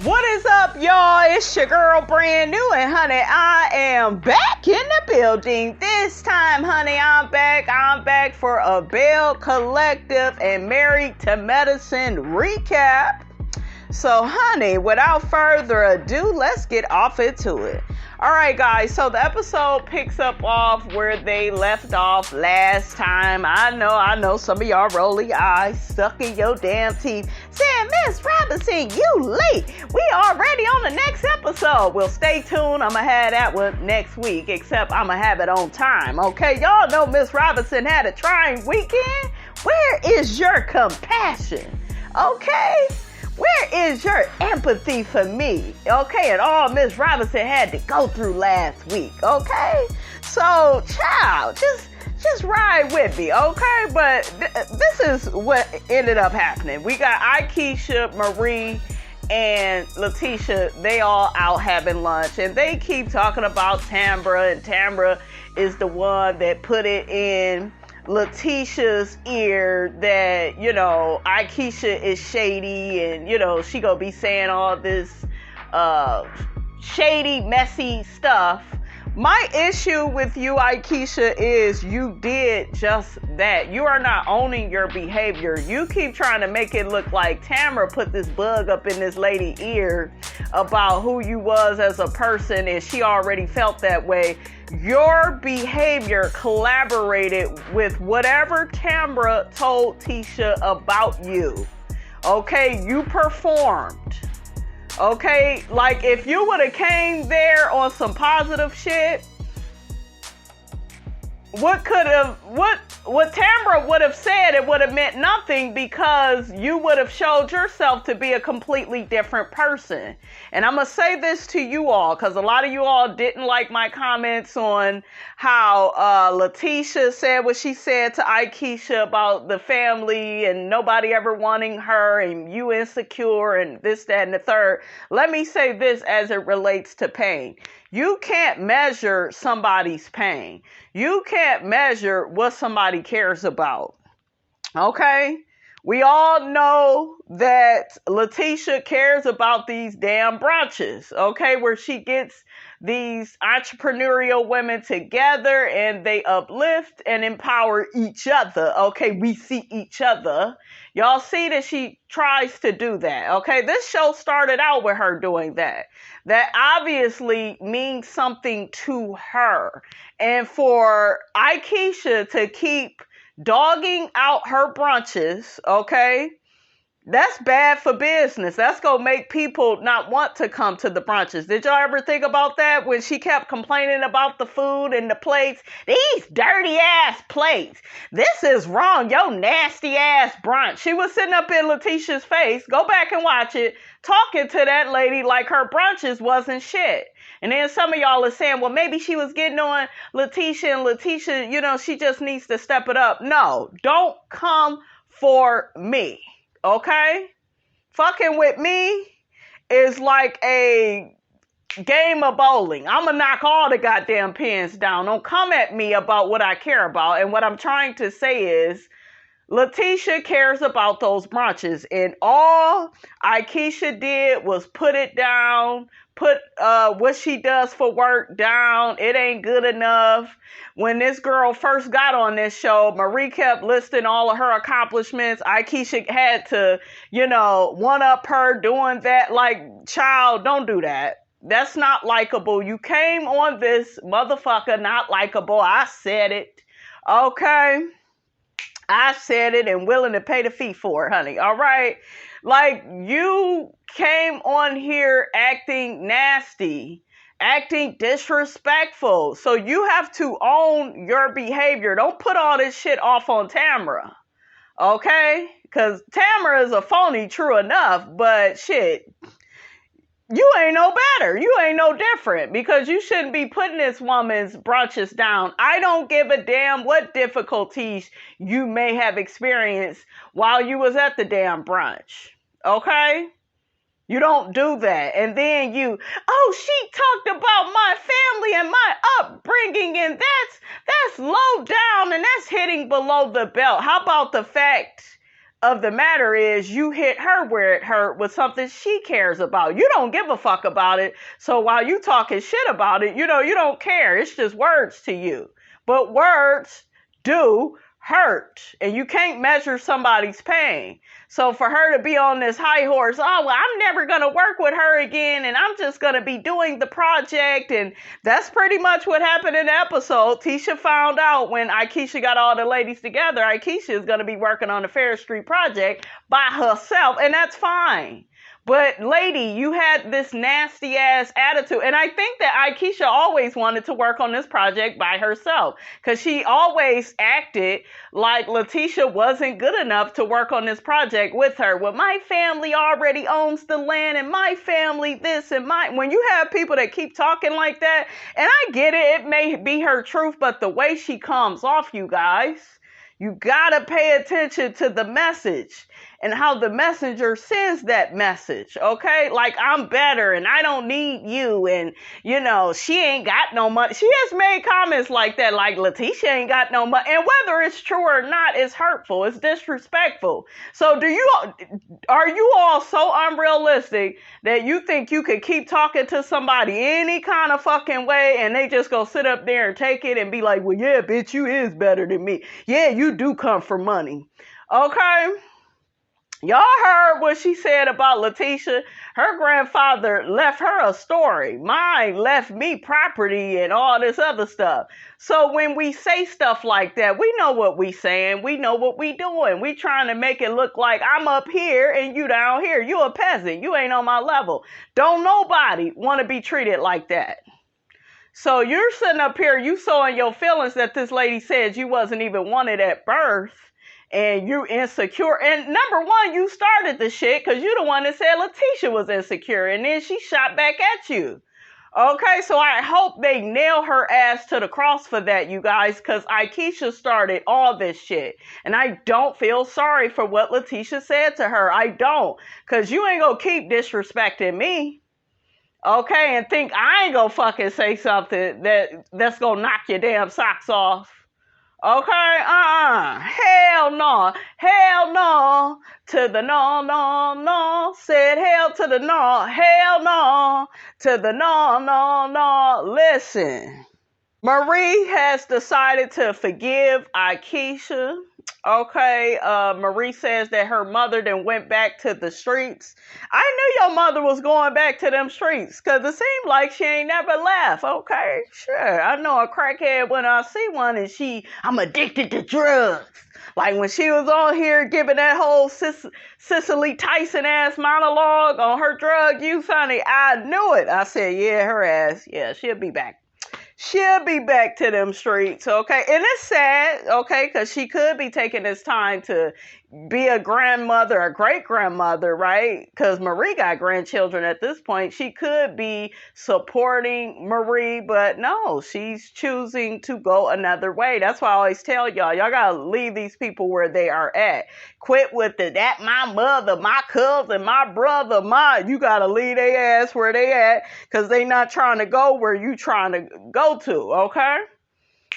What is up, y'all? It's your girl, brand new, and honey, I am back in the building. This time, honey, I'm back for a Belle Collective and Married to Medicine recap. So, honey, without further ado, let's get off into it. All right, guys, so the episode picks up off where they left off last time. I know, some of y'all roll your eyes, sucking your damn teeth, saying, Miss Robinson, you late. We already on the next episode. Well, stay tuned. I'm going to have that one next week, except I'm going to have it on time, okay? Y'all know Miss Robinson had a trying weekend. Where is your compassion, okay? Where is your empathy for me? Okay, and all Miss Robinson had to go through last week, okay? So, child, just ride with me, okay? But this is what ended up happening. We got Akeisha, Marie, and Letitia. They all out having lunch, and they keep talking about Tambra, and Tambra is the one that put it in Letitia's ear that, Akeisha is shady and, she gonna be saying all this shady, messy stuff. My issue with you, Akeisha, is you did just that. You are not owning your behavior. You keep trying to make it look like Tamara put this bug up in this lady's ear about who you was as a person, and she already felt that way. Your behavior collaborated with whatever Tamara told Tisha about you. Okay, you performed. Okay, like if you would have came there on some positive shit, what Tamara would have said, it would have meant nothing, because you would have showed yourself to be a completely different person. And I'm going to say this to you all, because a lot of you all didn't like my comments on how Letitia said what she said to Akeisha about the family and nobody ever wanting her and you insecure and this, that, and the third. Let me say this as it relates to pain. You can't measure somebody's pain. You can't measure what somebody cares about. Okay? We all know that Letitia cares about these damn brunches, okay, where she gets these entrepreneurial women together and they uplift and empower each other, okay? We see each other. Y'all see that she tries to do that, okay? This show started out with her doing that. That obviously means something to her. And for Akeisha to keep dogging out her brunches, okay, that's bad for business. That's gonna make people not want to come to the brunches. Did y'all ever think about that when she kept complaining about the food and the plates? These dirty ass plates. This is wrong. Yo, nasty ass brunch. She was sitting up in Letitia's face. Go back and watch it. Talking to that lady like her brunches wasn't shit. And then some of y'all are saying, well, maybe she was getting on Letitia, and Letitia, she just needs to step it up. No, don't come for me, okay? Fucking with me is like a game of bowling. I'm going to knock all the goddamn pins down. Don't come at me about what I care about. And what I'm trying to say is, Letitia cares about those brunches, and all Akeisha did was put it down, put what she does for work down. It ain't good enough. When this girl first got on this show, Marie kept listing all of her accomplishments. Akeisha had to, one up her doing that. Like, child, don't do that. That's not likable. You came on this motherfucker not likable. I said it. Okay? I said it and willing to pay the fee for it, honey. All right? Like, you came on here acting nasty, acting disrespectful. So you have to own your behavior. Don't put all this shit off on Tamara. Okay? Because Tamara is a phony, true enough, but shit, you ain't no better. You ain't no different, because you shouldn't be putting this woman's brunches down. I don't give a damn what difficulties you may have experienced while you was at the damn brunch. Okay? You don't do that. And then she talked about my family and my upbringing, and that's low down and that's hitting below the belt. How about the fact of the matter is you hit her where it hurt with something she cares about. You don't give a fuck about it. So while you talking shit about it, you don't care. It's just words to you. But words do hurt, and you can't measure somebody's pain. So for her to be on this high horse, oh, well, I'm never going to work with her again, and I'm just going to be doing the project, and that's pretty much what happened in the episode. Tisha found out when Akeisha got all the ladies together, Akeisha is going to be working on the Fair Street project by herself, and that's fine. But lady, you had this nasty ass attitude. And I think that Akeisha always wanted to work on this project by herself, because she always acted like Letitia wasn't good enough to work on this project with her. Well, my family already owns the land, and my family this and my... When you have people that keep talking like that, and I get it, it may be her truth, but the way she comes off, you guys, you gotta pay attention to the message and how the messenger sends that message, okay? Like, I'm better and I don't need you, and, she ain't got no money. She has made comments like that, like Letitia ain't got no money. And whether it's true or not, it's hurtful. It's disrespectful. So are you all so unrealistic that you think you could keep talking to somebody any kind of fucking way and they just go sit up there and take it and be like, well, yeah, bitch, you is better than me. Yeah, you do come for money. Okay? Y'all heard what she said about Letitia. Her grandfather left her a story. Mine left me property and all this other stuff. So when we say stuff like that, we know what we saying. We know what we doing. We trying to make it look like I'm up here and you down here. You a peasant. You ain't on my level. Don't nobody want to be treated like that. So you're sitting up here, you sowing your feelings that this lady said you wasn't even wanted at birth. And you insecure. And number one, you started the shit because you the one that said Letitia was insecure. And then she shot back at you. Okay, so I hope they nail her ass to the cross for that, you guys, because Akeisha started all this shit. And I don't feel sorry for what Letitia said to her. I don't. Because you ain't going to keep disrespecting me. Okay, and think I ain't going to fucking say something that's going to knock your damn socks off. Okay, hell no, to the no, said hell to the no, hell no, to the no, listen. Marie has decided to forgive Akeisha. Okay, Marie says that her mother then went back to the streets. I knew your mother was going back to them streets because it seemed like she ain't never left. Okay, sure. I know a crackhead when I see one and I'm addicted to drugs. Like when she was on here giving that whole Cicely Tyson ass monologue on her drug use, honey, I knew it. I said, yeah, her ass, yeah, she'll be back. She'll be back to them streets, okay? And it's sad, okay, because she could be taking this time to be a grandmother, a great-grandmother, right? Because Marie got grandchildren at this point. She could be supporting Marie, but no, she's choosing to go another way. That's why I always tell y'all got to leave these people where they are at. Quit with that my mother, my cousin, my brother, you got to leave their ass where they at because they not trying to go where you trying to go to, okay?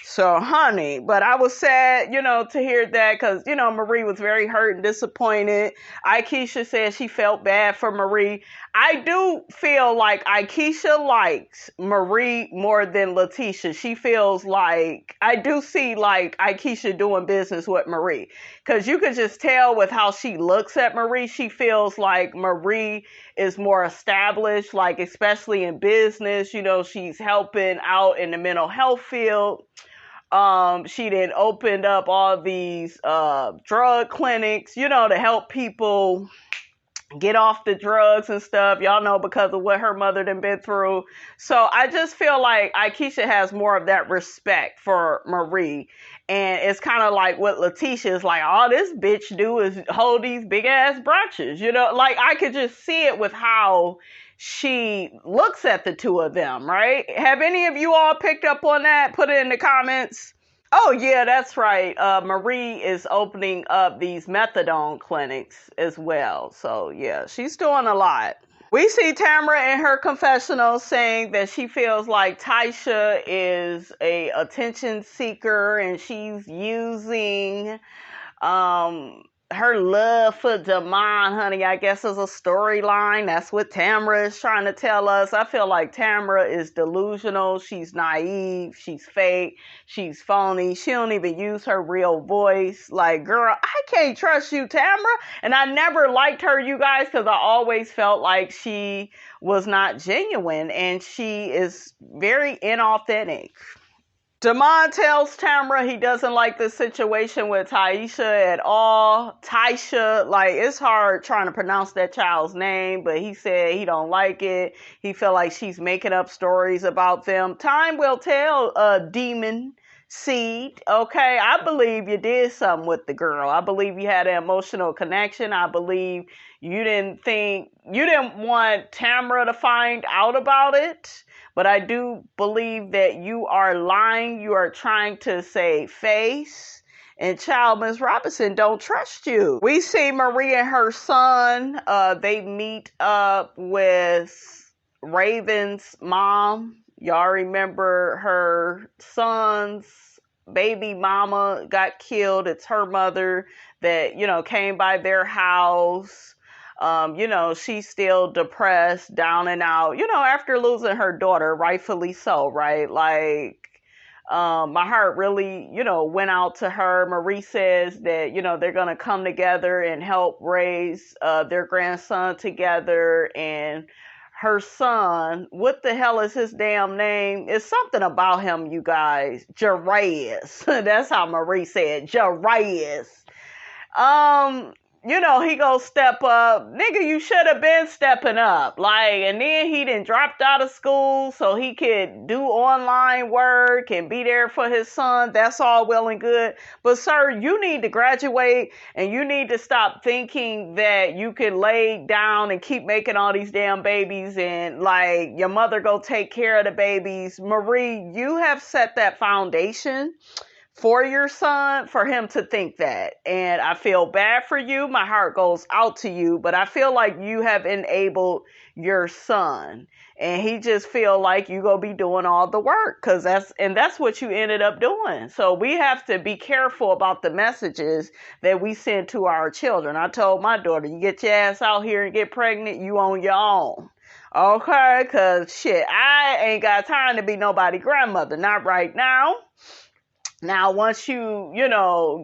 So, honey, but I was sad, to hear that because, Marie was very hurt and disappointed. Akeisha said she felt bad for Marie. I do feel like Akeisha likes Marie more than Letitia. She feels like, I do see like Akeisha doing business with Marie because you could just tell with how she looks at Marie. She feels like Marie is more established, like especially in business. She's helping out in the mental health field. She then opened up all these drug clinics, to help people get off the drugs and stuff. Y'all know because of what her mother done been through. So I just feel like Akeisha has more of that respect for Marie. And it's kind of like what Letitia is like, all this bitch do is hold these big ass brunches. Like I could just see it with how she looks at the two of them, right? Have any of you all picked up on that? Put it in the comments. Oh, yeah, that's right. Marie is opening up these methadone clinics as well. So, yeah, she's doing a lot. We see Tamara in her confessional saying that she feels like Tasha is a attention seeker and she's using her love for Damon, honey, I guess is a storyline. That's what Tamra is trying to tell us. I feel like Tamra is delusional. She's naive. She's fake. She's phony. She don't even use her real voice. Like, girl, I can't trust you, Tamra. And I never liked her, you guys, because I always felt like she was not genuine, and she is very inauthentic. Damon tells Tamra he doesn't like the situation with Taisha at all. Taisha, like, it's hard trying to pronounce that child's name, but he said he don't like it. He feel like she's making up stories about them. Time will tell, demon seed. Okay, I believe you did something with the girl. I believe you had an emotional connection. I believe you didn't want Tamra to find out about it. But I do believe that you are lying. You are trying to save face. And child, Ms. Robinson don't trust you. We see Marie and her son. They meet up with Raven's mom. Y'all remember her son's baby mama got killed. It's her mother that, came by their house. She's still depressed, down and out, after losing her daughter, rightfully so, right? Like, my heart really, went out to her. Marie says that, they're going to come together and help raise their grandson together. And her son, what the hell is his damn name? It's something about him, you guys. Toya'S. That's how Marie said, Toya'S. He gonna step up. Nigga, you should have been stepping up. Like, and then he done dropped out of school so he could do online work and be there for his son. That's all well and good. But sir, you need to graduate, and you need to stop thinking that you can lay down and keep making all these damn babies and like your mother go take care of the babies. Marie, you have set that foundation for your son, for him to think that. And I feel bad for you. My heart goes out to you, but I feel like you have enabled your son, and he just feel like you gonna be doing all the work, because that's what you ended up doing. So we have to be careful about the messages that we send to our children. I told my daughter, you get your ass out here and get pregnant, you on your own. Okay, because shit, I ain't got time to be nobody grandmother, not right now. Now, once you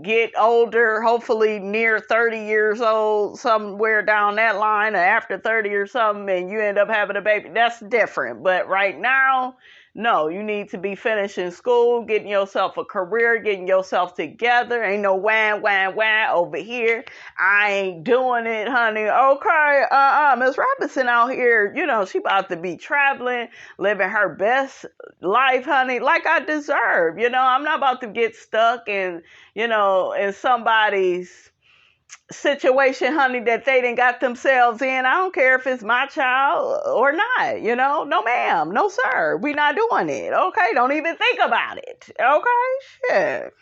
get older, hopefully near 30 years old, somewhere down that line, or after 30 or something, and you end up having a baby, that's different. But right now, no, you need to be finishing school, getting yourself a career, getting yourself together. Ain't no wham over here. I ain't doing it, honey. Okay, Miss Robinson out here, she about to be traveling, living her best life, honey, like I deserve. I'm not about to get stuck in somebody's situation, honey, that they done got themselves in. I don't care if it's my child or not, no ma'am, no sir, we not doing it. Okay, don't even think about it. Okay, shit.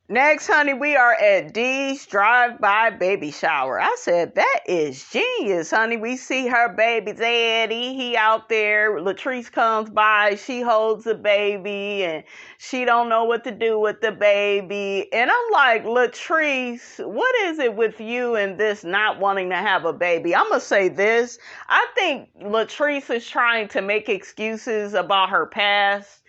Next, honey, we are at Dee's drive-by baby shower. I said, that is genius, honey. We see her baby daddy. He out there. Latrice comes by. She holds the baby, and she don't know what to do with the baby. And I'm like, Latrice, what is it with you and this not wanting to have a baby? I'm going to say this. I think Latrice is trying to make excuses about her past.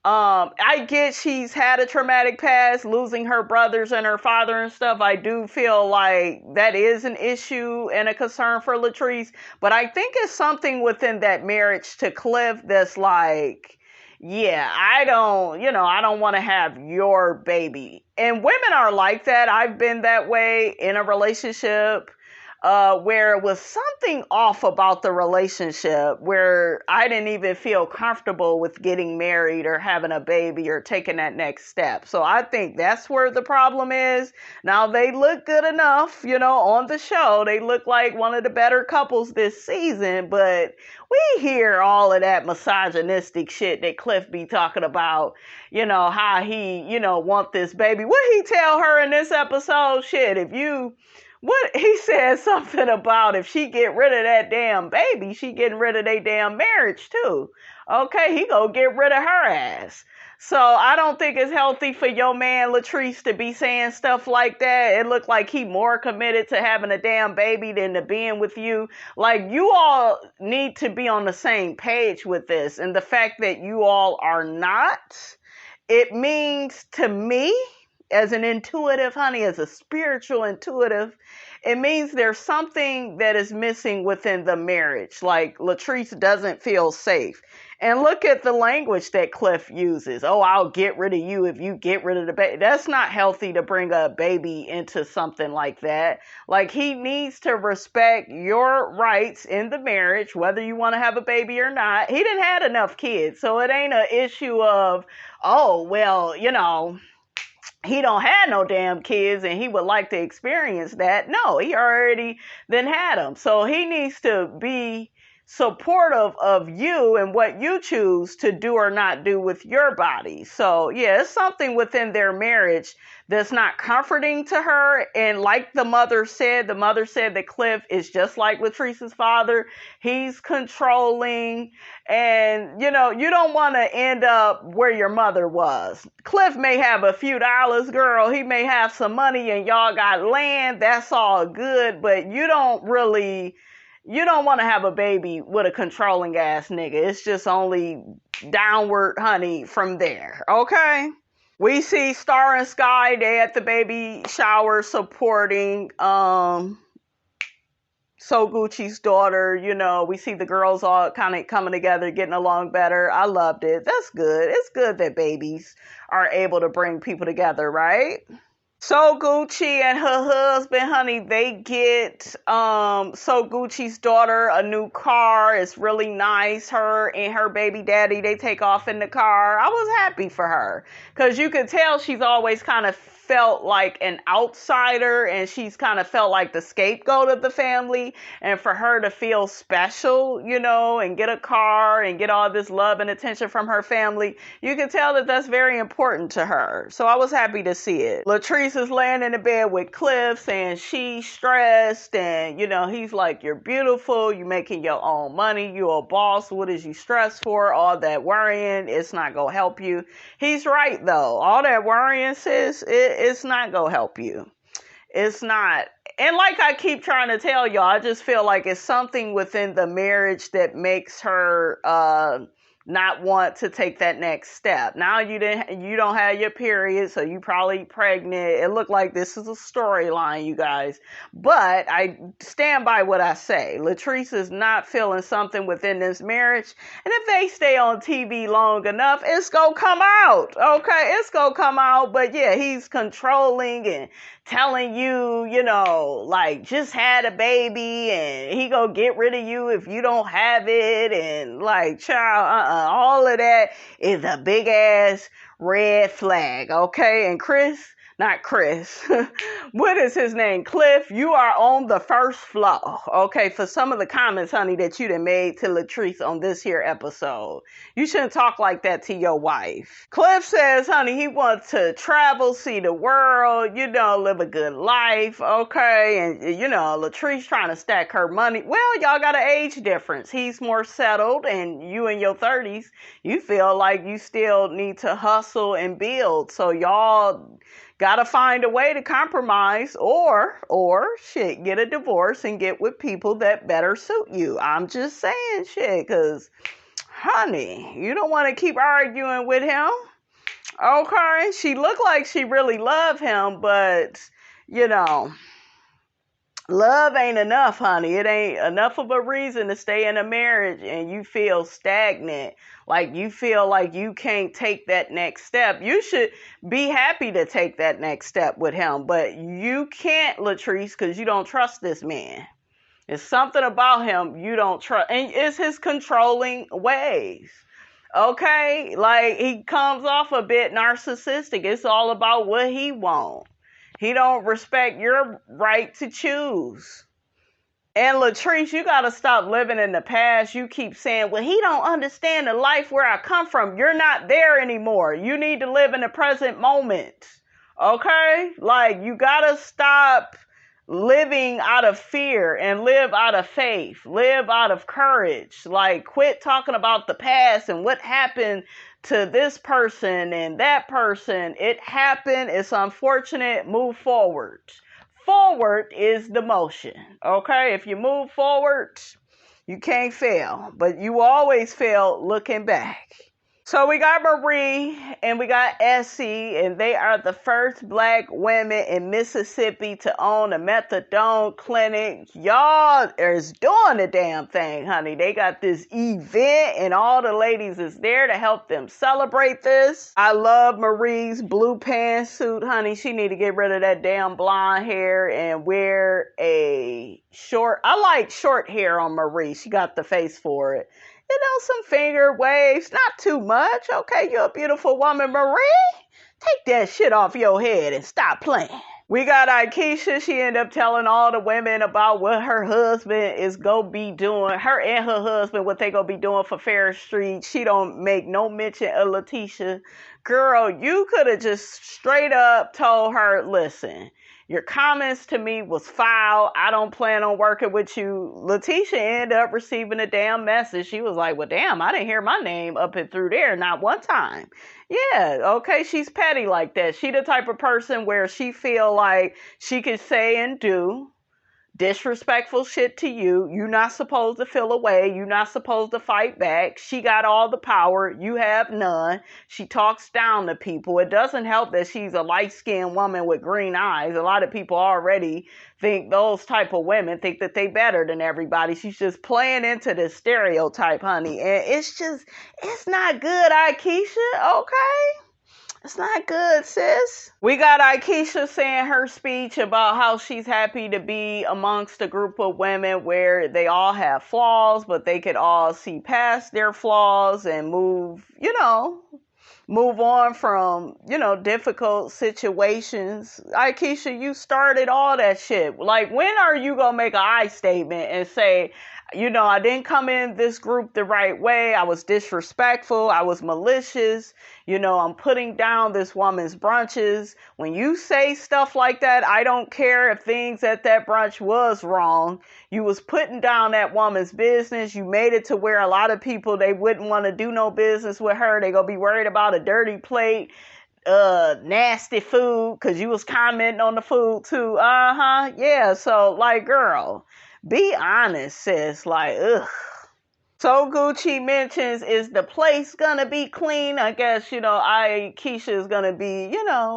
I get she's had a traumatic past, losing her brothers and her father and stuff. I do feel like that is an issue and a concern for Latrice, but I think it's something within that marriage to Cliff that's like, yeah, I don't want to have your baby. And women are like that. I've been that way in a relationship. Where it was something off about the relationship, where I didn't even feel comfortable with getting married or having a baby or taking that next step. So I think that's where the problem is. Now, they look good enough, on the show. They look like one of the better couples this season, but we hear all of that misogynistic shit that Cliff be talking about, how he, want this baby. What he tell her in this episode? Shit, what he said something about if she get rid of that damn baby, she getting rid of their damn marriage too. Okay, he gonna get rid of her ass. So I don't think it's healthy for your man Latrice to be saying stuff like that. It looked like he more committed to having a damn baby than to being with you. Like, you all need to be on the same page with this. And the fact that you all are not, it means to me, as an intuitive, honey, as a spiritual intuitive, it means there's something that is missing within the marriage. Like, Latrice doesn't feel safe. And look at the language that Cliff uses. Oh, I'll get rid of you if you get rid of the baby. That's not healthy to bring a baby into something like that. Like, he needs to respect your rights in the marriage, whether you want to have a baby or not. He didn't have enough kids, so it ain't an issue of, oh, well, you know, he don't have no damn kids and he would like to experience that. No, he already then had them. So he needs to be supportive of you and what you choose to do or not do with your body. So yeah, it's something within their marriage that's not comforting to her. And like the mother said that Cliff is just like Latrice's father. He's controlling, and you know, you don't want to end up where your mother was. Cliff may have a few dollars, girl. He may have some money and y'all got land. That's all good, but you don't want to have a baby with a controlling ass nigga. It's just only downward, honey, from there. Okay? We see Star and Sky, they at the baby shower supporting So Gucci's daughter. You know, we see the girls all kind of coming together, getting along better. I loved it. That's good. It's good that babies are able to bring people together, right? So Gucci and her husband, honey, they get So Gucci's daughter a new car. It's really nice. Her and her baby daddy, they take off in the car. I was happy for her because you could tell she's always kind of felt like an outsider, and she's kind of felt like the scapegoat of the family. And for her to feel special, you know, and get a car and get all this love and attention from her family, you can tell that that's very important to her. So I was happy to see it. Latrice is laying in the bed with Cliff saying she's stressed, and you know, he's like, you're beautiful, you making your own money, you a boss, what is you stressed for? All that worrying, it's not gonna help you. He's right though. All that worrying, sis, it's not gonna help you. It's not. And like I keep trying to tell y'all, I just feel like it's something within the marriage that makes her not want to take that next step. Now you don't have your period, so you probably pregnant. It looked like this is a storyline, you guys. But I stand by what I say. Latrice is not feeling something within this marriage. And if they stay on TV long enough, it's gonna come out. Okay, it's gonna come out. But yeah, he's controlling and telling you, you know, like, just had a baby and he gonna get rid of you if you don't have it, and like, child, all of that is a big ass red flag. Okay? And not Chris. What is his name? Cliff, you are on the first floor. Okay, for some of the comments, honey, that you done made to Latrice on this here episode. You shouldn't talk like that to your wife. Cliff says, honey, he wants to travel, see the world, you know, live a good life. Okay, and you know, Latrice trying to stack her money. Well, y'all got an age difference. He's more settled, and you in your 30s, you feel like you still need to hustle and build. So y'all gotta find a way to compromise, or shit, get a divorce and get with people that better suit you. I'm just saying, shit, because, honey, you don't want to keep arguing with him. Okay, she looked like she really loved him, but, you know, love ain't enough, honey. It ain't enough of a reason to stay in a marriage and you feel stagnant. Like, you feel like you can't take that next step. You should be happy to take that next step with him, but you can't, Latrice, because you don't trust this man. It's something about him you don't trust, and it's his controlling ways. Okay? Like, he comes off a bit narcissistic. It's all about what he wants. He don't respect your right to choose. And Latrice, you got to stop living in the past. You keep saying, well, he don't understand the life where I come from. You're not there anymore. You need to live in the present moment. Okay? Like, you got to stop living out of fear and live out of faith. Live out of courage. Like, quit talking about the past and what happened to this person and that person. It happened. It's unfortunate. Move forward. Forward is the motion. Okay? If you move forward, you can't fail. But you always fail looking back. So we got Marie and we got Essie, and they are the first black women in Mississippi to own a methadone clinic. Y'all is doing the damn thing, honey. They got this event and all the ladies is there to help them celebrate this. I love Marie's blue pantsuit, honey. She need to get rid of that damn blonde hair and wear a short. I like short hair on Marie. She got the face for it. You know, some finger waves, not too much. Okay, you're a beautiful woman, Marie. Take that shit off your head and stop playing. We got Akeisha. She ended up telling all the women about what her husband is going to be doing. Her and her husband, what they going to be doing for Fair Street. She don't make no mention of Letitia. Girl, you could have just straight up told her, listen, your comments to me was foul. I don't plan on working with you. Letitia ended up receiving a damn message. She was like, well, damn, I didn't hear my name up and through there. Not one time. Yeah, okay, she's petty like that. She the type of person where she feel like she could say and do disrespectful shit to you. You're not supposed to feel away. You're not supposed to fight back. She got all the power. You have none. She talks down to people. It doesn't help that she's a light-skinned woman with green eyes. A lot of people already think those type of women think that they better than everybody. She's just playing into the stereotype, honey. And it's not good, Akeisha, okay? It's not good, sis. We got Akeisha saying her speech about how she's happy to be amongst a group of women where they all have flaws, but they could all see past their flaws and move on from, difficult situations. Akeisha, you started all that shit. Like, when are you going to make an I statement and say, I didn't come in this group the right way. I was disrespectful. I was malicious. I'm putting down this woman's brunches. When you say stuff like that, I don't care if things at that brunch was wrong. You was putting down that woman's business. You made it to where a lot of people, they wouldn't want to do no business with her. They gonna be worried about a dirty plate, nasty food, because you was commenting on the food too. Yeah, so, like, girl, be honest, sis. Like, ugh. So Gucci mentions, is the place gonna be clean? I guess, Keisha is gonna be,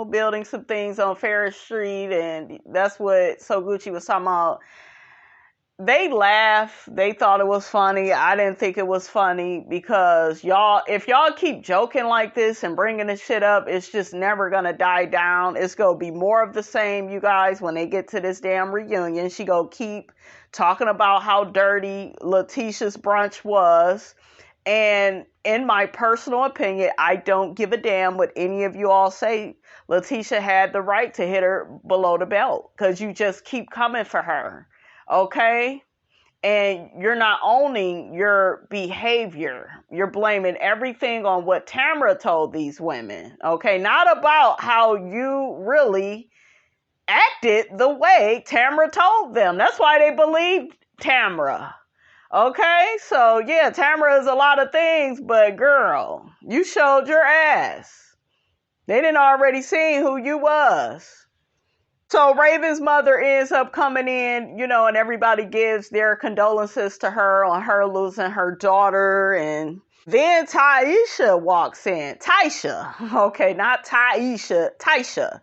building some things on Ferris Street, and that's what So Gucci was talking about. They laughed. They thought it was funny. I didn't think it was funny because if y'all keep joking like this and bringing this shit up, it's just never going to die down. It's going to be more of the same, you guys, when they get to this damn reunion. She going to keep talking about how dirty Letitia's brunch was. And in my personal opinion, I don't give a damn what any of you all say. Letitia had the right to hit her below the belt because you just keep coming for her. Okay? And you're not owning your behavior. You're blaming everything on what Tamara told these women. Okay? Not about how you really acted the way Tamara told them. That's why they believed Tamara. Okay? So, yeah, Tamara is a lot of things, but girl, you showed your ass. They didn't already see who you was. So Raven's mother ends up coming in, and everybody gives their condolences to her on her losing her daughter. And then Taisha walks in. Taisha. Okay, not Taisha. Taisha.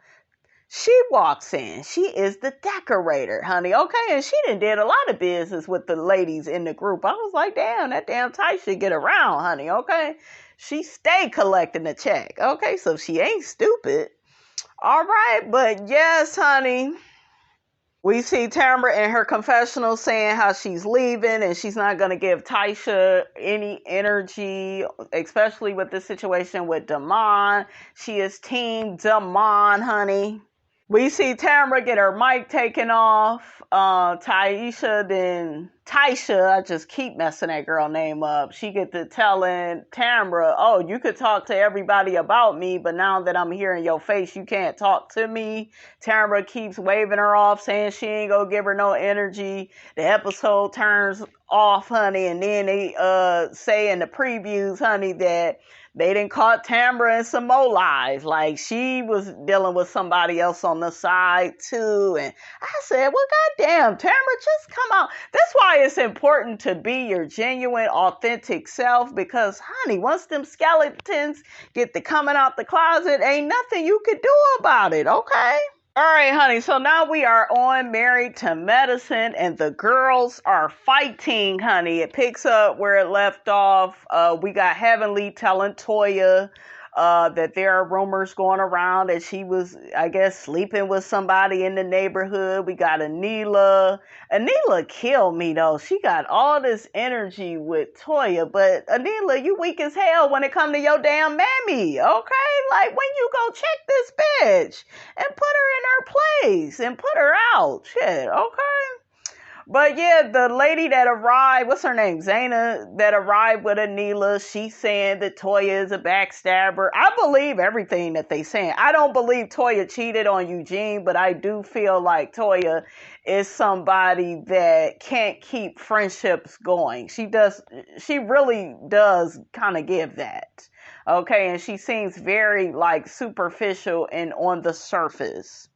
She walks in. She is the decorator, honey. Okay, and she did a lot of business with the ladies in the group. I was like, damn, that damn Taisha get around, honey. Okay, she stay collecting the check. Okay, so she ain't stupid. All right, but yes, honey, we see Tamara in her confessional saying how she's leaving and she's not going to give Taisha any energy, especially with this situation with Damon. She is team Damon, honey. We see Tamara get her mic taken off. Taisha, I just keep messing that girl name up. She get to telling Tamara, oh, you could talk to everybody about me, but now that I'm here in your face, you can't talk to me. Tamara keeps waving her off, saying she ain't gonna give her no energy. The episode turns off, honey, and then they say in the previews, honey, that they done caught Tambra in some more lies. Like, she was dealing with somebody else on the side too. And I said, well, goddamn, Tambra, just come out. That's why it's important to be your genuine, authentic self, because, honey, once them skeletons get to coming out the closet, ain't nothing you could do about it, okay? All right, honey, so now we are on Married to Medicine, and the girls are fighting, honey. It picks up where it left off. We got Heavenly telling Toya that there are rumors going around that she was, I guess, sleeping with somebody in the neighborhood. We got Anila. Anila killed me, though. She got all this energy with Toya, but Anila, you weak as hell when it come to your damn mammy, okay? Like, when you go check this bitch and put her in her place and put her out, shit, okay? But yeah, the lady that arrived, what's her name? Zaina, that arrived with Anila, she's saying that Toya is a backstabber. I believe everything that they saying. I don't believe Toya cheated on Eugene, but I do feel like Toya is somebody that can't keep friendships going. She really does kind of give that. Okay, and she seems very like superficial and on the surface.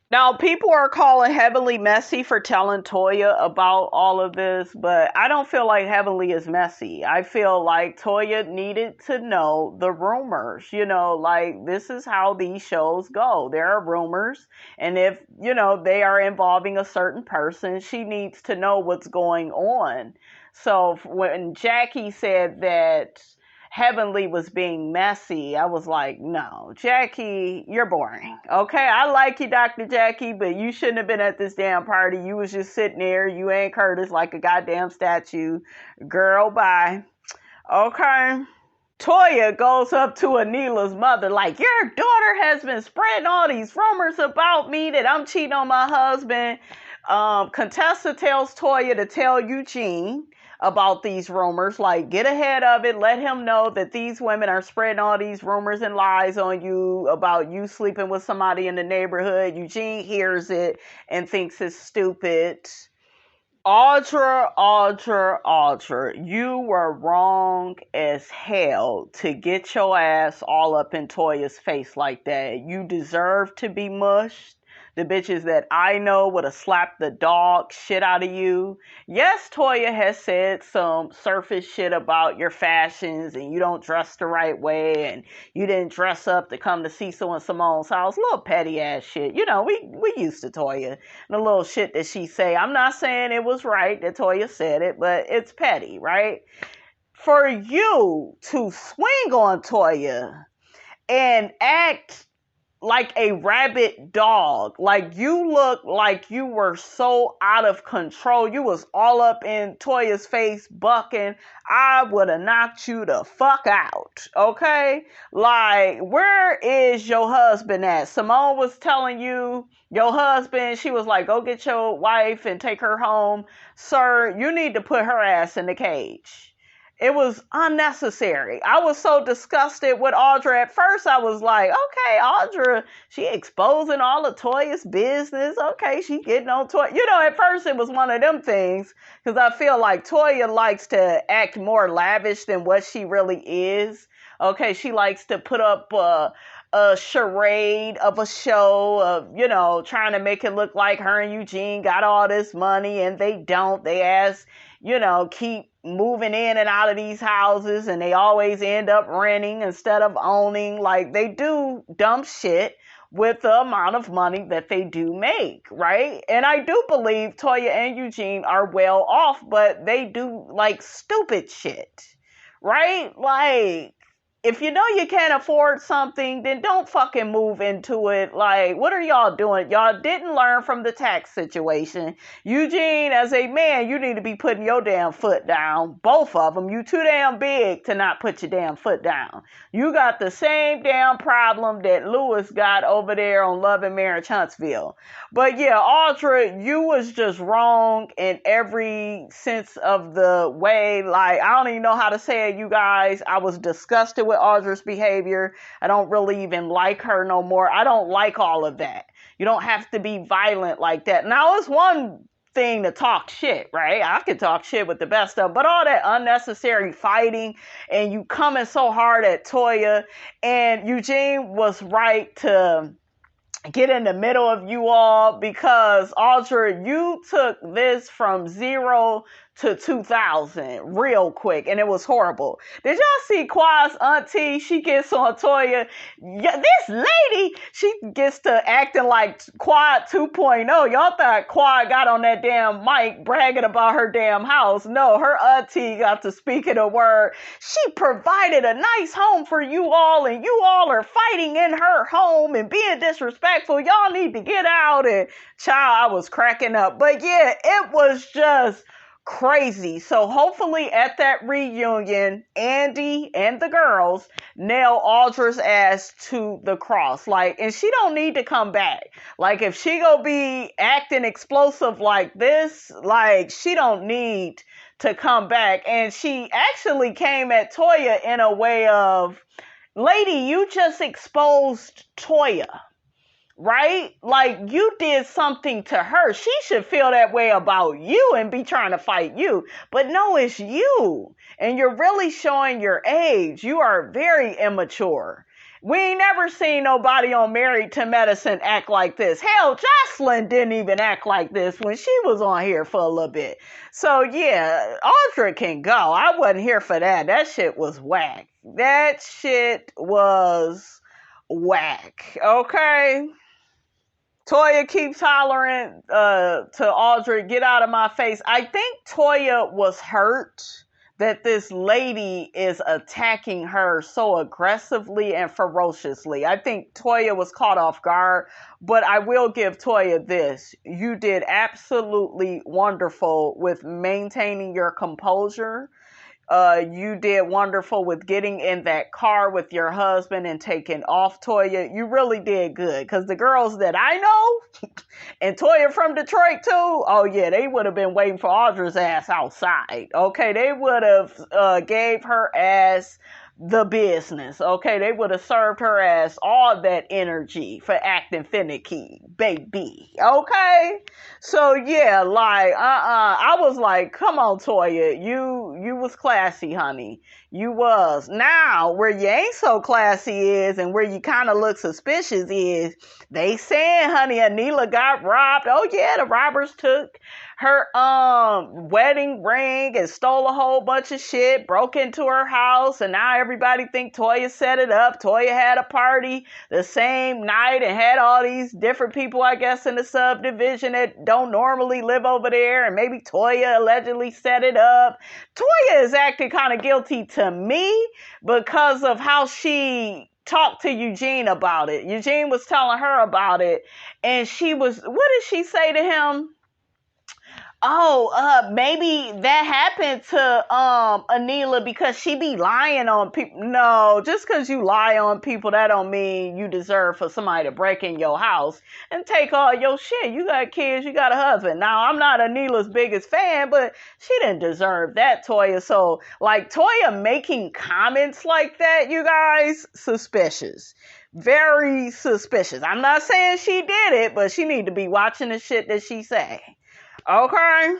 Now, people are calling Heavenly messy for telling Toya about all of this, but I don't feel like Heavenly is messy. I feel like Toya needed to know the rumors. You know, like, this is how these shows go. There are rumors, and if, you know, they are involving a certain person, she needs to know what's going on. So when Jackie said that Heavenly was being messy, I was like, no, Jackie, you're boring. Okay, I like you, Dr. Jackie, but you shouldn't have been at this damn party. You was just sitting there. You ain't Curtis like a goddamn statue. Girl, bye. Okay. Toya goes up to Anila's mother like, your daughter has been spreading all these rumors about me that I'm cheating on my husband. Contessa tells Toya to tell Eugene about these rumors, like, get ahead of it, let him know that these women are spreading all these rumors and lies on you about you sleeping with somebody in the neighborhood. Eugene hears it and thinks it's stupid. Audra, you were wrong as hell to get your ass all up in Toya's face like that. You deserve to be mushed. The bitches that I know would have slapped the dog shit out of you. Yes, Toya has said some surface shit about your fashions and you don't dress the right way and you didn't dress up to come to Cecil and Simone's house. Little petty ass shit. You know, we used to Toya and the little shit that she say. I'm not saying it was right that Toya said it, but it's petty, right? For you to swing on Toya and act like a rabid dog, like you look like you were so out of control, you was all up in Toya's face bucking, I would have knocked you the fuck out, okay? Like, where is your husband at? Simone was telling you, your husband, she was like, go get your wife and take her home. Sir, you need to put her ass in the cage. It was unnecessary. I was so disgusted with Audra. At first, I was like, okay, Audra, she exposing all of Toya's business. Okay, she getting on Toya. You know, at first, it was one of them things because I feel like Toya likes to act more lavish than what she really is. Okay, she likes to put up a charade of a show of, you know, trying to make it look like her and Eugene got all this money and they don't. They ask, you know, keep moving in and out of these houses and they always end up renting instead of owning. Like, they do dumb shit with the amount of money that they do make, right? And I do believe Toya and Eugene are well off, but they do like stupid shit, right? Like, if you know you can't afford something, then don't fucking move into it. Like, what are y'all doing? Y'all didn't learn from the tax situation. Eugene, as a man, you need to be putting your damn foot down. Both of them. You too damn big to not put your damn foot down. You got the same damn problem that Lewis got over there on Love and Marriage Huntsville. But yeah, Audra, you was just wrong in every sense of the way. Like, I don't even know how to say it, you guys. I was disgusted with Audra's behavior. I don't really even like her no more. I don't like all of that. You don't have to be violent like that. Now, it's one thing to talk shit, right? I can talk shit with the best of them, but all that unnecessary fighting and you coming so hard at Toya, and Eugene was right to get in the middle of you all, because Audra, you took this from 0 to 2000 real quick, and it was horrible. Did y'all see Quad's auntie? She gets on Toya. Yeah, this lady, she gets to acting like Quad 2.0. Y'all thought Quad got on that damn mic bragging about her damn house. No, her auntie got to speak in a word. She provided a nice home for you all, and you all are fighting in her home and being disrespectful. Y'all need to get out. And child, I was cracking up. But yeah, it was just crazy. So hopefully at that reunion, Andy and the girls nail Audra's ass to the cross. Like, and she don't need to come back. Like, if she gonna be acting explosive like this, like, she don't need to come back. And she actually came at Toya in a way of, lady, you just exposed Toya. Right? Like, you did something to her. She should feel that way about you and be trying to fight you. But no, it's you. And you're really showing your age. You are very immature. We ain't never seen nobody on Married to Medicine act like this. Hell, Jocelyn didn't even act like this when she was on here for a little bit. So yeah, Audra can go. I wasn't here for that. That shit was whack. That shit was whack. Okay? Toya keeps hollering to Audra, get out of my face. I think Toya was hurt that this lady is attacking her so aggressively and ferociously. I think Toya was caught off guard, but I will give Toya this. You did absolutely wonderful with maintaining your composure. You did wonderful with getting in that car with your husband and taking off, Toya. You really did good. Because the girls that I know, and Toya from Detroit too, oh yeah, they would have been waiting for Audra's ass outside. Okay, they would have gave her ass the business. Okay, they would have served her ass all that energy for acting finicky, baby. Okay, so yeah, like I was like, come on, Toya, you was classy, honey. You was. Now where you ain't so classy is, and where you kind of look suspicious is, they saying, honey, Anila got robbed. Oh yeah, the robbers took her wedding ring and stole a whole bunch of shit, broke into her house, and now everybody think Toya set it up. Toya had a party the same night and had all these different people, I guess, in the subdivision that don't normally live over there, and maybe Toya allegedly set it up. Toya is acting kind of guilty to me because of how she talked to Eugene about it. Eugene was telling her about it, and she was, what did she say to him? Oh, maybe that happened to Anila because she be lying on people. No, just because you lie on people, that don't mean you deserve for somebody to break in your house and take all your shit. You got kids, you got a husband. Now, I'm not Anila's biggest fan, but she didn't deserve that, Toya. So, like, Toya making comments like that, you guys, suspicious. Very suspicious. I'm not saying she did it, but she need to be watching the shit that she say. Okay.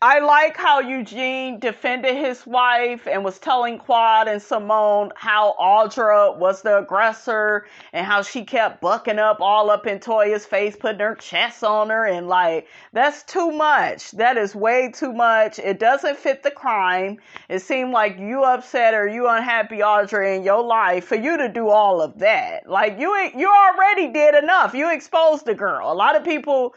I like how Eugene defended his wife and was telling Quad and Simone how Audra was the aggressor and how she kept bucking up all up in Toya's face, putting her chest on her, and like, that's too much. That is way too much. It doesn't fit the crime. It seemed like you upset or you unhappy, Audra, in your life for you to do all of that. Like, you already did enough. You exposed the girl. A lot of people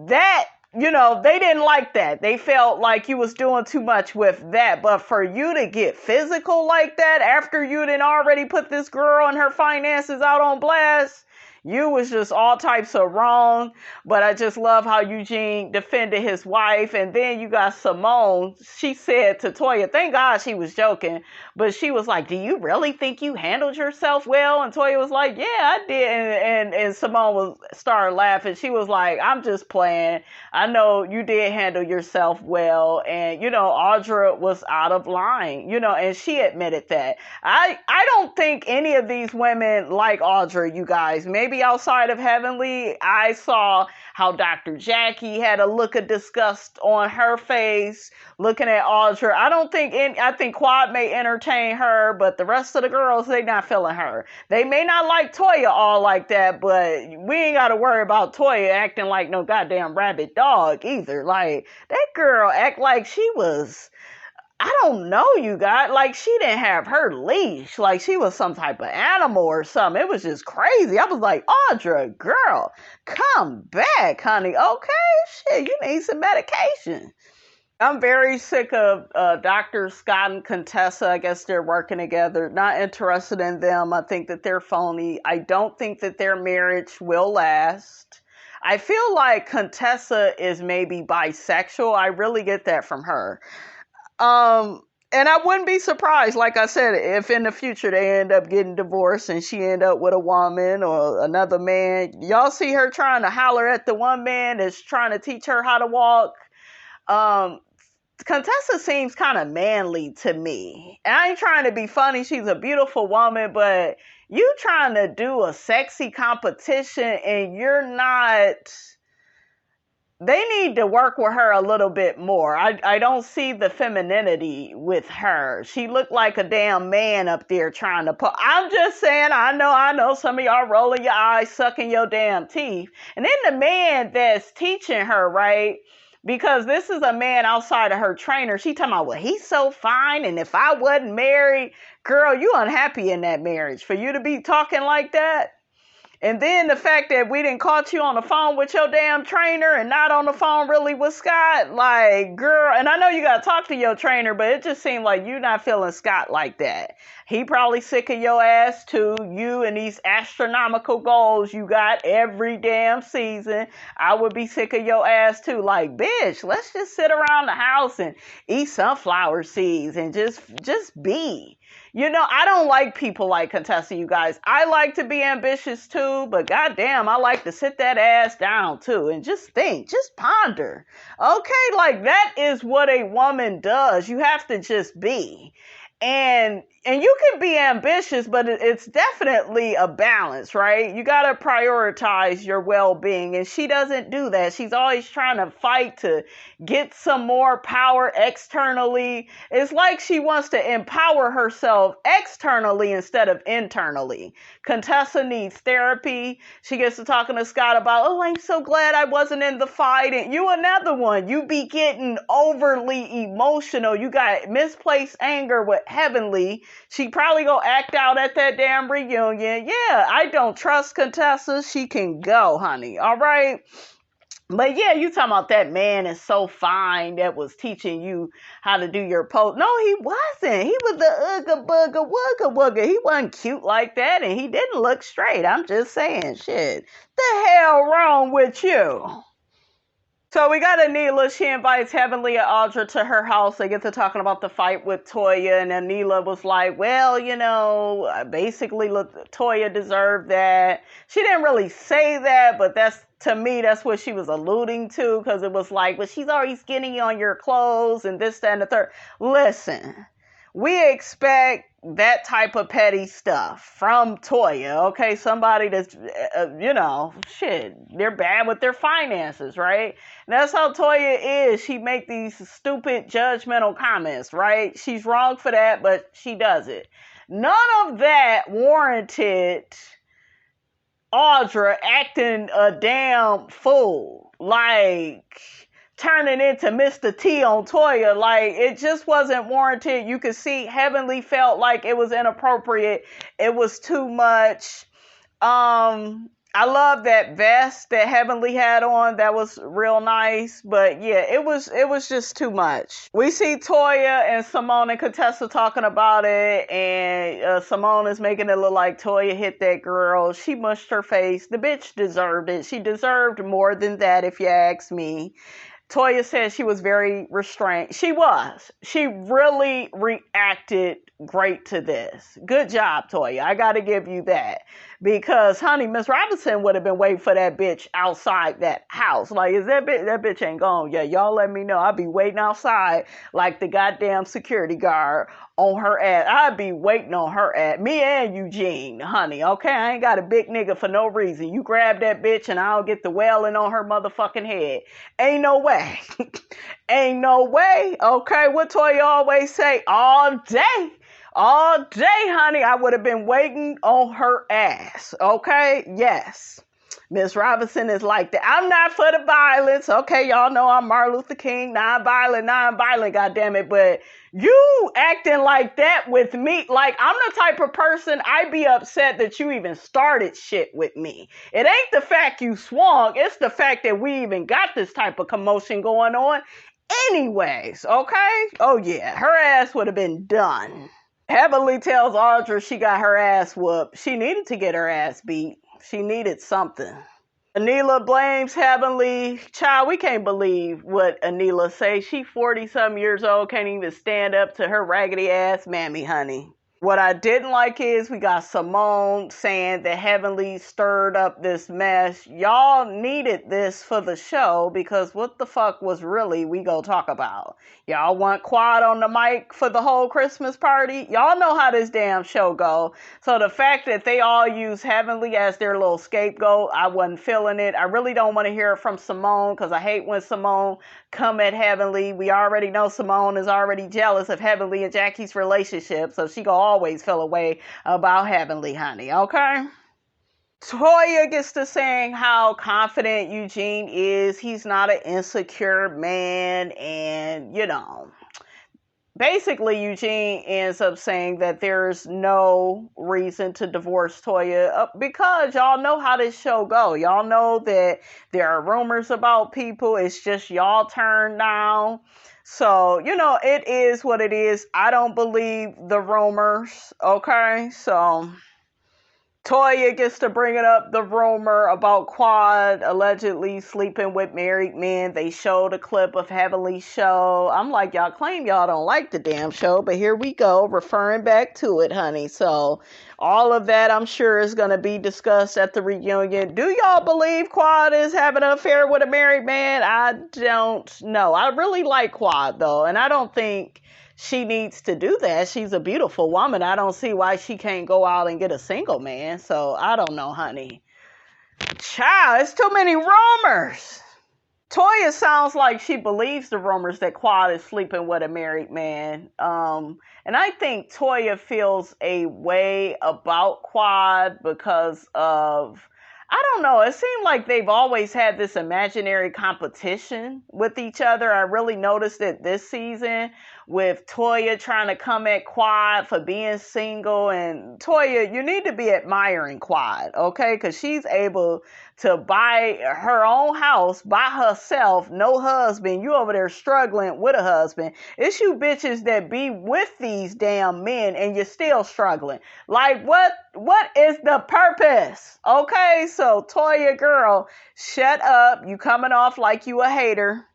that, you know, they didn't like that. They felt like you was doing too much with that. But for you to get physical like that after you done already put this girl and her finances out on blast, you was just all types of wrong. But I just love how Eugene defended his wife. And then you got Simone. She said to Toya, thank God she was joking, but she was like, do you really think you handled yourself well? And Toya was like, yeah, I did. And Simone started laughing. She was like, I'm just playing. I know you did handle yourself well. And, you know, Audra was out of line, you know, and she admitted that. I don't think any of these women like Audra, you guys. Maybe anybody outside of Heavenly. I saw how Dr. Jackie had a look of disgust on her face looking at Audra. I think Quad may entertain her, but the rest of the girls, they not feeling her. They may not like Toya all like that, but we ain't got to worry about Toya acting like no goddamn rabid dog either. Like, that girl act like she was, I don't know, you guys. Like, she didn't have her leash. Like, she was some type of animal or something. It was just crazy. I was like, Audra, girl, come back, honey. Okay, shit, you need some medication. I'm very sick of Dr. Scott and Contessa. I guess they're working together. Not interested in them. I think that they're phony. I don't think that their marriage will last. I feel like Contessa is maybe bisexual. I really get that from her. And I wouldn't be surprised, like I said, if in the future they end up getting divorced and she end up with a woman or another man. Y'all see her trying to holler at the one man that's trying to teach her how to walk. Contessa seems kind of manly to me. And I ain't trying to be funny. She's a beautiful woman, but you trying to do a sexy competition and you're not. They need to work with her a little bit more. I don't see the femininity with her. She looked like a damn man up there trying to put. I'm just saying, I know some of y'all rolling your eyes, sucking your damn teeth. And then the man that's teaching her, right? Because this is a man outside of her trainer. She talking about, well, he's so fine. And if I wasn't married, girl, you unhappy in that marriage for you to be talking like that. And then the fact that we didn't caught you on the phone with your damn trainer and not on the phone really with Scott. Like, girl, and I know you got to talk to your trainer, but it just seemed like you not feeling Scott like that. He probably sick of your ass too. You and these astronomical goals you got every damn season. I would be sick of your ass too. Like, bitch, let's just sit around the house and eat sunflower seeds and just be. You know, I don't like people like Contessa, you guys. I like to be ambitious too, but goddamn, I like to sit that ass down too and just think, just ponder. Okay, like that is what a woman does. You have to just be. And you can be ambitious, but it's definitely a balance, right? You got to prioritize your well-being. And she doesn't do that. She's always trying to fight to get some more power externally. It's like she wants to empower herself externally instead of internally. Contessa needs therapy. She gets to talking to Scott about, oh, I'm so glad I wasn't in the fight. And you another one. You be getting overly emotional. You got misplaced anger with Heavenly. She probably gonna act out at that damn reunion. Yeah, I don't trust Contessa. She can go, honey. All right. But yeah, you talking about that man is so fine that was teaching you how to do your pose. No, he wasn't. He was the ugga bugga wugga wugga. He wasn't cute like that, and he didn't look straight. I'm just saying, shit. The hell wrong with you? So we got Anila. She invites Heavenly and Audra to her house. They get to talking about the fight with Toya. And Anila was like, well, you know, basically, look, Toya deserved that. She didn't really say that, but to me, that's what she was alluding to. Because it was like, well, she's already skinny on your clothes and this, that, and the third. Listen, we expect that type of petty stuff from Toya, okay? Somebody that's, shit, they're bad with their finances, right? And that's how Toya is. She make these stupid judgmental comments, right? She's wrong for that, but she does it. None of that warranted Audra acting a damn fool. Like, turning into Mr. T on Toya. Like, it just wasn't warranted. You could see Heavenly felt like it was inappropriate. It was too much. I love that vest that Heavenly had on. That was real nice. But yeah, it was just too much. We see Toya and Simone and Contessa talking about it. And Simone is making it look like Toya hit that girl. She mushed her face. The bitch deserved it. She deserved more than that, if you ask me. Toya said she was very restrained. She was. She really reacted great to this. Good job, Toya. I got to give you that. Because, honey, Miss Robinson would have been waiting for that bitch outside that house. Like, is that bitch ain't gone yet. Y'all let me know. I'll be waiting outside like the goddamn security guard on her ass. I'd be waiting on her ass. Me and Eugene, honey. Okay, I ain't got a big nigga for no reason. You grab that bitch and I'll get the wailing on her motherfucking head. Ain't no way. Ain't no way. Okay, what Toya always say? All day. All day, honey. I would have been waiting on her ass. Okay? Yes. Miss Robinson is like that. I'm not for the violence. Okay, y'all know I'm Martin Luther King, non-violent, goddammit. But you acting like that with me, like I'm the type of person, I'd be upset that you even started shit with me. It ain't the fact you swung, it's the fact that we even got this type of commotion going on. Anyways, okay? Oh yeah, her ass would have been done. Heavenly tells Audra she got her ass whooped. She needed to get her ass beat. She needed something. Anila blames Heavenly. Child, we can't believe what Anila say. She 40-something years old, can't even stand up to her raggedy ass mammy, honey. What I didn't like is we got Simone saying that Heavenly stirred up this mess. Y'all needed this for the show because what the fuck was really we go talk about? Y'all want Quad on the mic for the whole Christmas party? Y'all know how this damn show go. So the fact that they all use Heavenly as their little scapegoat, I wasn't feeling it. I really don't want to hear it from Simone because I hate when Simone come at Heavenly. We already know Simone is already jealous of Heavenly and Jackie's relationship, so she gonna always feel a way about Heavenly, honey, okay? Toya gets to saying how confident Eugene is. He's not an insecure man, and, you know, basically Eugene ends up saying that there's no reason to divorce Toya because y'all know how this show go. Y'all know that there are rumors about people. It's just y'all turn now. So, you know, it is what it is. I don't believe the rumors, okay? So Toya gets to bringing up the rumor about Quad allegedly sleeping with married men. They showed a clip of Heavenly's show. I'm like, y'all claim y'all don't like the damn show, but here we go, referring back to it, honey. So all of that, I'm sure, is going to be discussed at the reunion. Do y'all believe Quad is having an affair with a married man? I don't know. I really like Quad, though, and I don't think she needs to do that. She's a beautiful woman. I don't see why she can't go out and get a single man. So I don't know, honey. Child, it's too many rumors. Toya sounds like she believes the rumors that Quad is sleeping with a married man. And I think Toya feels a way about Quad because of, I don't know, it seemed like they've always had this imaginary competition with each other. I really noticed it this season with Toya trying to come at Quad for being single. And Toya, you need to be admiring Quad, okay? Because she's able to buy her own house by herself, no husband. You over there struggling with a husband. It's you bitches that be with these damn men and you're still struggling. Like, what is the purpose? Okay, so Toya, girl, shut up. You coming off like you a hater.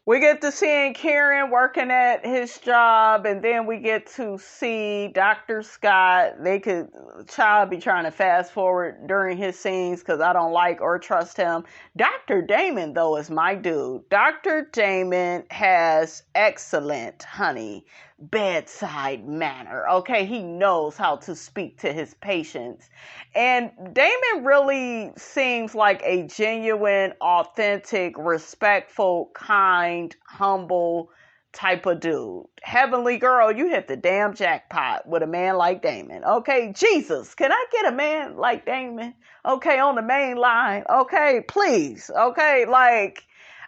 We get to seeing Kieran working at his job, and then we get to see Dr. Scott. They could, child, be trying to fast forward during his scenes because I don't like or trust him. Dr. Damon, though, is my dude. Dr. Damon has excellent, honey, bedside manner, okay? He knows how to speak to his patients. And Damon really seems like a genuine, authentic, respectful, kind, humble type of dude. Heavenly girl, you hit the damn jackpot with a man like Damon, okay? Jesus, can I get a man like Damon, okay, on the main line, okay? Please, okay? Like,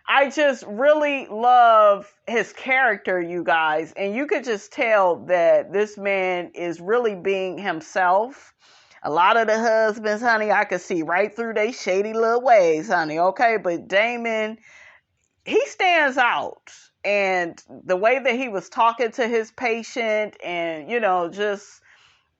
I just really love his character, you guys. And you could just tell that this man is really being himself. A lot of the husbands, honey, I could see right through they shady little ways, honey, okay? But Damon, he stands out. And the way that he was talking to his patient and, you know, just,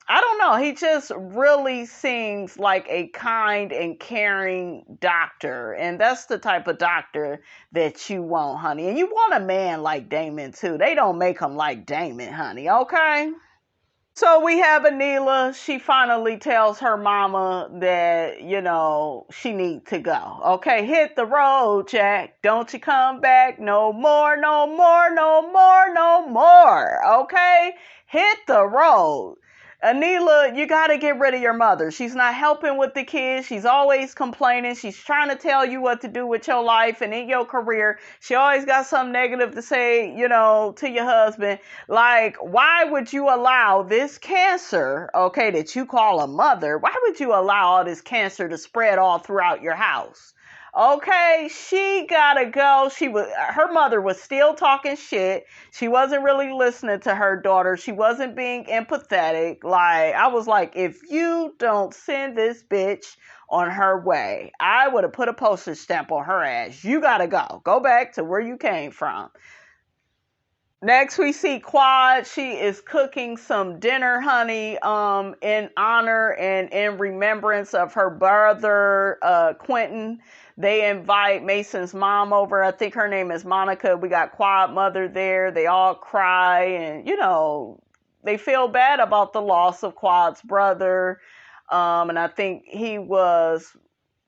I don't know. He just really seems like a kind and caring doctor. And that's the type of doctor that you want, honey. And you want a man like Damon, too. They don't make him like Damon, honey, okay? So we have Anila. She finally tells her mama that, you know, she needs to go. Okay, hit the road, Jack. Don't you come back no more, no more, no more, no more. Okay? hit the road. Anila, you got to get rid of your mother. She's not helping with the kids. She's always complaining. She's trying to tell you what to do with your life and in your career. She always got something negative to say, to your husband. Like, why would you allow this cancer, okay, that you call a mother, why would you allow all this cancer to spread all throughout your house? Okay, she gotta go. Her mother was still talking shit. She wasn't really listening to her daughter. She wasn't being empathetic. Like, I was like, if you don't send this bitch on her way, I would have put a postage stamp on her ass. You gotta go. Go back to where you came from. Next, we see Quad. She is cooking some dinner, honey, in honor and in remembrance of her brother, Quentin. They invite Mason's mom over. I think her name is Monica. We got Quad mother there. They all cry and, they feel bad about the loss of Quad's brother. And I think he was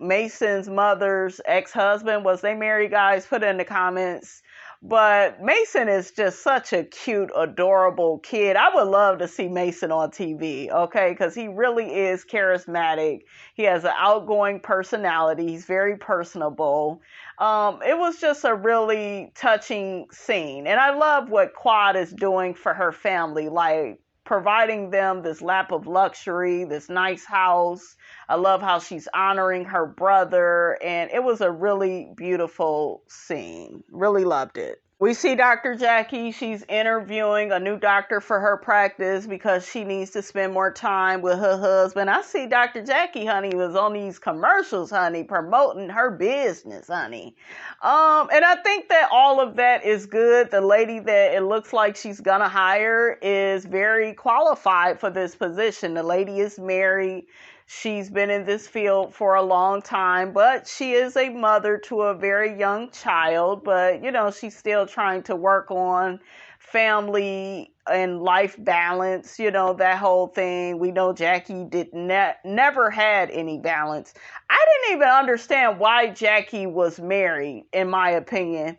Mason's mother's ex-husband. Was they married, guys? Put it in the comments. But Mason is just such a cute, adorable kid. I would love to see Mason on TV, okay? Because he really is charismatic. He has an outgoing personality. He's very personable. It was just a really touching scene. And I love what Quad is doing for her family, like providing them this lap of luxury, this nice house. I love how she's honoring her brother, and it was a really beautiful scene. Really loved it. We see Dr. Jackie. She's interviewing a new doctor for her practice because she needs to spend more time with her husband. I see Dr. Jackie, honey, was on these commercials, honey, promoting her business, honey. And I think that all of that is good. The lady that it looks like she's gonna hire is very qualified for this position. The lady is married. She's been in this field for a long time, but she is a mother to a very young child. But, she's still trying to work on family and life balance, that whole thing. We know Jackie never had any balance. I didn't even understand why Jackie was married, in my opinion.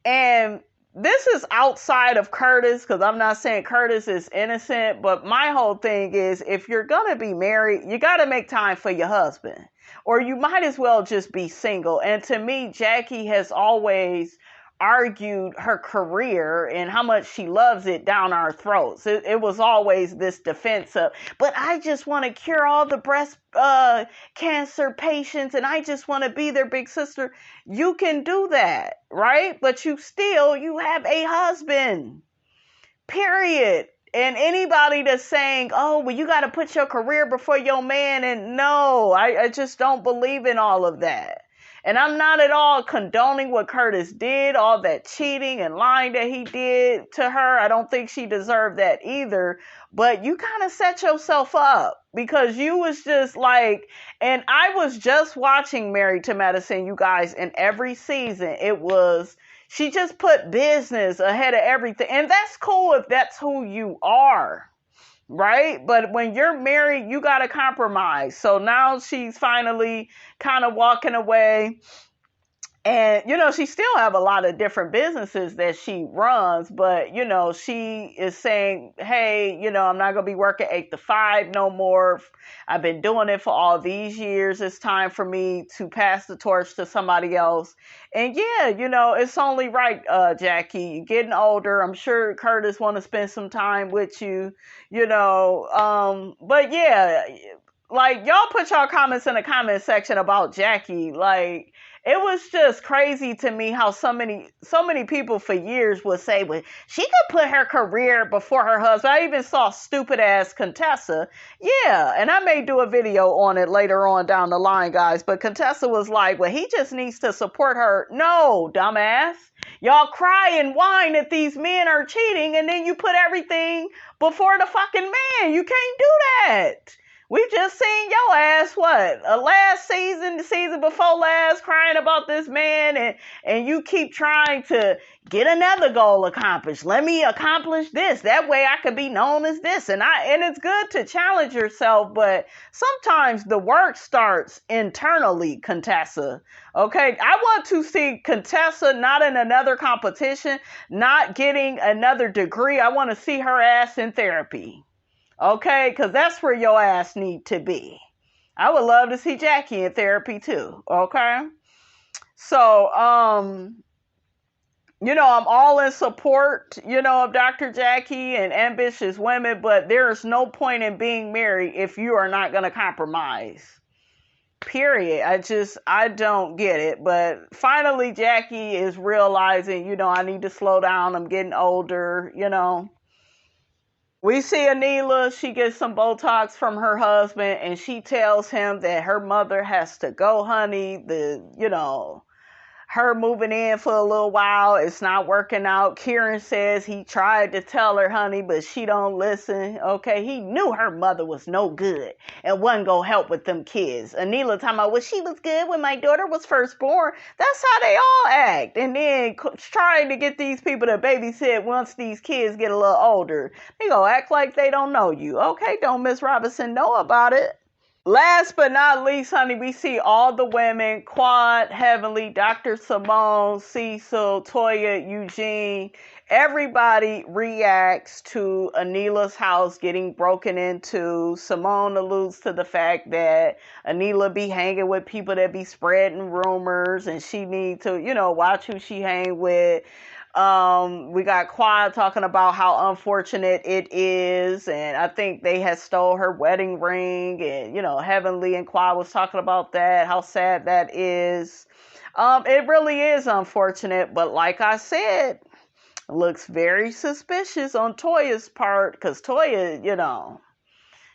And this is outside of Curtis, because I'm not saying Curtis is innocent, but my whole thing is, if you're going to be married, you got to make time for your husband, or you might as well just be single. And to me, Jackie has always argued her career and how much she loves it down our throats. It was always this defense of, but I just want to cure all the breast cancer patients, and I just want to be their big sister. You can do that, right? But you have a husband, period. And anybody that's saying, oh, well, you got to put your career before your man, and no, I just don't believe in all of that. And I'm not at all condoning what Curtis did, all that cheating and lying that he did to her. I don't think she deserved that either. But you kind of set yourself up, because you was just like, and I was just watching Married to Medicine, you guys, and every season she just put business ahead of everything. And that's cool if that's who you are. Right? But when you're married, you got to compromise. So now she's finally kind of walking away. And, she still have a lot of different businesses that she runs. But, she is saying, hey, I'm not going to be working 8 to 5 no more. I've been doing it for all these years. It's time for me to pass the torch to somebody else. And yeah, it's only right, Jackie. You're getting older. I'm sure Curtis want to spend some time with you, but yeah, like, y'all put y'all comments in the comment section about Jackie. Like, it was just crazy to me how so many people for years would say, well, she could put her career before her husband. I even saw stupid ass Contessa. Yeah, and I may do a video on it later on down the line, guys. But Contessa was like, well, he just needs to support her. No, dumbass. Y'all cry and whine that these men are cheating, and then you put everything before the fucking man. You can't do that. We just seen your ass, what? Last season, the season before last, crying about this man, and you keep trying to get another goal accomplished. Let me accomplish this. That way I could be known as this. And it's good to challenge yourself, but sometimes the work starts internally, Contessa. Okay, I want to see Contessa not in another competition, not getting another degree. I want to see her ass in therapy. Okay, because that's where your ass need to be. I would love to see Jackie in therapy too. Okay, so I'm all in support, of Dr. Jackie and ambitious women, but there is no point in being married if you are not going to compromise. Period. I don't get it. But finally, Jackie is realizing, I need to slow down. I'm getting older, We see Anila, she gets some Botox from her husband, and she tells him that her mother has to go, honey. Her moving in for a little while, it's not working out. Kieran says he tried to tell her, honey, but she don't listen. Okay, he knew her mother was no good and wasn't gonna help with them kids. Anila talking about, well, she was good when my daughter was first born. That's how they all act. And then trying to get these people to babysit once these kids get a little older. They gonna act like they don't know you. Okay, don't Miss Robinson know about it. Last but not least, honey, we see all the women, Quad, Heavenly, Dr. Simone, Cecil, Toya, Eugene. Everybody reacts to Anila's house getting broken into. Simone alludes to the fact that Anila be hanging with people that be spreading rumors, and she need to, watch who she hang with. We got Quad talking about how unfortunate it is, and I think they had stole her wedding ring, and Heavenly and Quad was talking about that, how sad that is. It really is unfortunate, but like I said, looks very suspicious on Toya's part, because Toya,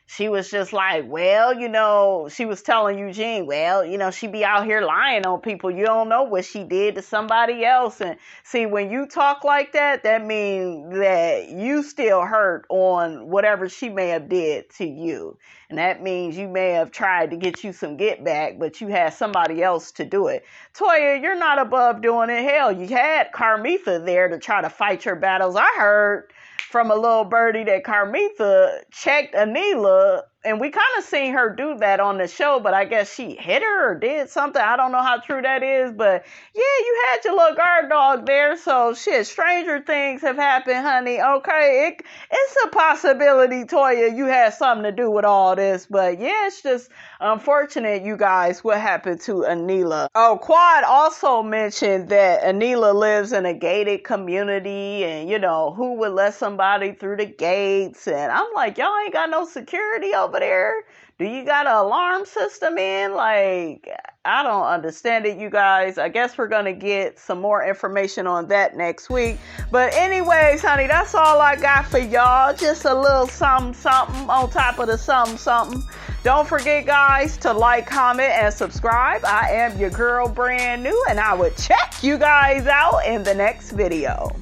she was just like, well, she was telling Eugene, well, she be out here lying on people. You don't know what she did to somebody else. And see, when you talk like that, that means that you still hurt on whatever she may have did to you. And that means you may have tried to get you some get back, but you had somebody else to do it. Toya, you're not above doing it. Hell, you had Carmitha there to try to fight your battles. I heard from a little birdie that Carmitha checked Anila, and we kind of seen her do that on the show, but I guess she hit her or did something. I don't know how true that is, but yeah, you had your little guard dog there, so shit, stranger things have happened, honey. Okay, it's a possibility, Toya, you had something to do with all this, but yeah, it's just unfortunate, you guys, what happened to Anila. Oh, Quad also mentioned that Anila lives in a gated community, and who would let somebody through the gates? And I'm like, y'all ain't got no security over there? Do you got an alarm system in? Like, I don't understand it, you guys. I guess we're gonna get some more information on that next week. But anyways, honey, that's all I got for y'all. Just a little something on top of the something. Don't forget, guys, to like, comment, and subscribe. I am your girl, brand new, and I will check you guys out in the next video.